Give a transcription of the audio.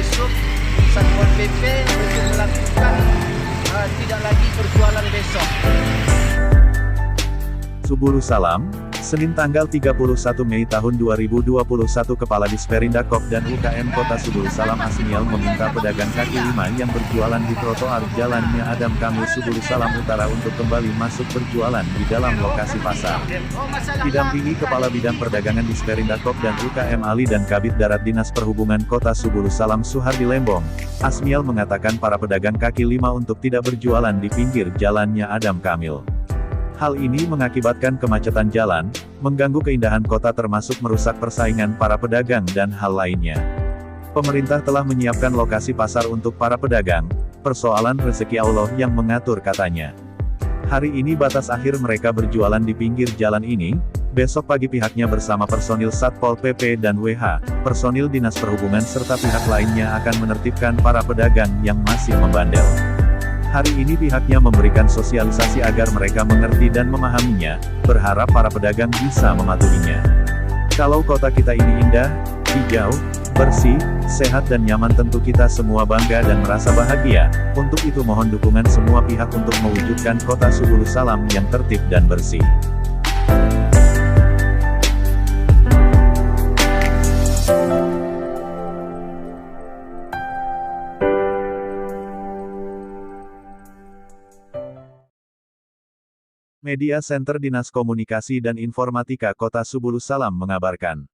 besok Satpol PP untuk melakukan tidak lagi berjualan besok. Subulu Salam, Senin tanggal 31 Mei tahun 2021 Kepala Disperindak dan UKM Kota Subulu Salam Asmial meminta pedagang kaki lima yang berjualan di trotoar jalannya Adam Kamil Subulu Salam Utara untuk kembali masuk berjualan di dalam lokasi pasar. Didampingi Kepala Bidang Perdagangan Disperindak dan UKM Ali dan Kabid Darat Dinas Perhubungan Kota Subulu Salam Suhardi Lembong, Asmial mengatakan para pedagang kaki lima untuk tidak berjualan di pinggir jalannya Adam Kamil. Hal ini mengakibatkan kemacetan jalan, mengganggu keindahan kota termasuk merusak persaingan para pedagang dan hal lainnya. Pemerintah telah menyiapkan lokasi pasar untuk para pedagang, persoalan rezeki Allah yang mengatur katanya. Hari ini batas akhir mereka berjualan di pinggir jalan ini, besok pagi pihaknya bersama personil Satpol PP dan WH, personil Dinas Perhubungan serta pihak lainnya akan menertibkan para pedagang yang masih membandel. Hari ini pihaknya memberikan sosialisasi agar mereka mengerti dan memahaminya, berharap para pedagang bisa mematuhinya. Kalau kota kita ini indah, hijau, bersih, sehat dan nyaman tentu kita semua bangga dan merasa bahagia. Untuk itu mohon dukungan semua pihak untuk mewujudkan kota Subulu Salam yang tertib dan bersih. Media Center Dinas Komunikasi dan Informatika Kota Subulu Salam mengabarkan.